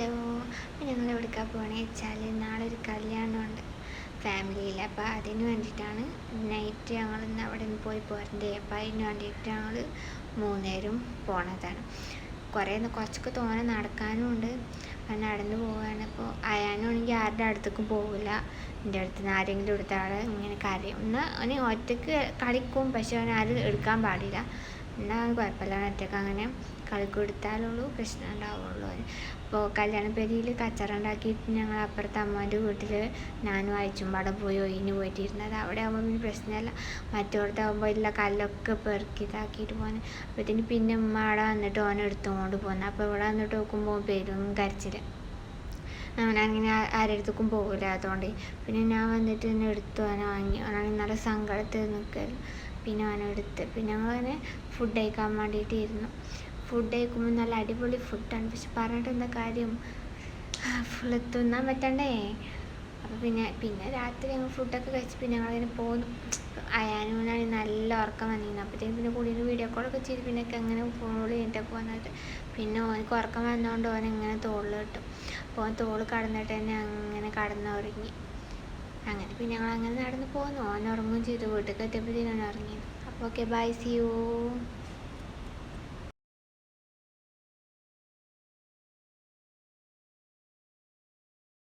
Hello. അപ്പം ഞങ്ങൾ എവിടേക്കാണ് പോകണമെന്ന് വെച്ചാൽ നാളെ ഒരു കല്യാണമുണ്ട് ഫാമിലിയിൽ. അപ്പോൾ അതിന് വേണ്ടിയിട്ടാണ് നൈറ്റ് ഞങ്ങൾ ഇന്ന് അവിടെ നിന്ന് പോയി പോരണ്ടേ. അപ്പോൾ അതിന് വേണ്ടിയിട്ട് ഞങ്ങൾ മൂന്നേരും പോണതാണ്. കുറച്ചൊക്കെ തോനെ നടക്കാനും ഉണ്ട്. അപ്പം നടന്ന് പോവുകയാണ്. ഇപ്പോൾ അയാനാണെങ്കിൽ ആരുടെ അടുത്തേക്കും പോകില്ല. എൻ്റെ അടുത്ത് നിന്ന് ആരെങ്കിലും എടുത്ത ആൾ ഇങ്ങനെ കരയും. എന്നാൽ അവന് ഒറ്റയ്ക്ക് കളിക്കും, പക്ഷെ അവൻ ആരും എടുക്കാൻ പാടില്ല. എന്നാൽ കുഴപ്പമില്ല, ഒറ്റയ്ക്ക് അങ്ങനെ കളിക്കും. എടുത്താലുള്ളൂ പ്രശ്നം ഉണ്ടാവുള്ളൂ. അപ്പോൾ കല്യാണപ്പേരിയിൽ കച്ചറ ഉണ്ടാക്കിയിട്ട് ഞങ്ങൾ അപ്പുറത്തെ അമ്മേൻ്റെ വീട്ടിൽ ഞാനും അയച്ചുമ്പാടെ പോയി ഒഴിഞ്ഞ് പോയിട്ടിരുന്നത്. അവിടെ ആകുമ്പോൾ പിന്നെ പ്രശ്നമല്ല. മറ്റോടത്താകുമ്പോൾ ഇല്ല കല്ലൊക്കെ പെറുക്കി ഇതാക്കിയിട്ട് പോകാൻ. അപ്പോഴത്തേന് പിന്നെ ഉമ്മ അവിടെ വന്നിട്ട് ഓനെ എടുത്തുകൊണ്ട് പോകുന്നത്. അപ്പോൾ ഇവിടെ വന്നിട്ട് നോക്കുമ്പോൾ പെരും കരച്ചിൽ. അവനങ്ങനെ ആരുടെ അടുത്തേക്കും പോകില്ല. അതുകൊണ്ട് പിന്നെ ഞാൻ വന്നിട്ട് എന്നെ എടുത്തു അവനെ വാങ്ങി. അവനാണെങ്കിൽ നല്ല സങ്കടത്തിൽ നിൽക്കലും. പിന്നെ അവനെടുത്ത് പിന്നെ ഞങ്ങളങ്ങനെ ഫുഡ് കഴിക്കാൻ വേണ്ടിയിട്ട് ഇരുന്നു. ഫുഡ് കഴിക്കുമ്പോൾ നല്ല അടിപൊളി ഫുഡാണ്, പക്ഷെ പറഞ്ഞിട്ട് എന്താ കാര്യം, ഫുള്ള് തിന്നാൻ പറ്റണ്ടേ. അപ്പോൾ പിന്നെ രാത്രി ഞങ്ങൾ ഫുഡൊക്കെ കഴിച്ച് പിന്നെ ഞങ്ങളങ്ങനെ പോന്നു. അയാനാണെങ്കിൽ നല്ല ഉറക്കം വന്നിരുന്നു. അപ്പോഴത്തേക്കും പിന്നെ കൂടിയിട്ട് വീഡിയോ കോളൊക്കെ ചെയ്ത് പിന്നെയൊക്കെ അങ്ങനെ ഫോണിൽ കഴിഞ്ഞിട്ടൊക്കെ വന്നിട്ട് പിന്നെ ഓനക്ക് ഉറക്കം വന്നതുകൊണ്ട് ഓൻ ഇങ്ങനെ തോളിൽ കിട്ടും. അപ്പോൾ ഓൻ തോൾ കടന്നിട്ട് തന്നെ അങ്ങനെ കടന്നുറങ്ങി. അങ്ങനെ പിന്നെ ഞങ്ങളങ്ങനെ നടന്ന് പോന്നു. ഓൻ ഉറങ്ങുകയും ചെയ്തു. വീട്ടിലേക്ക് എത്തിയപ്പോഴത്തേനും ഓൻ ഉറങ്ങി. അപ്പോൾ ഓക്കെ, ബൈ, സീ യു.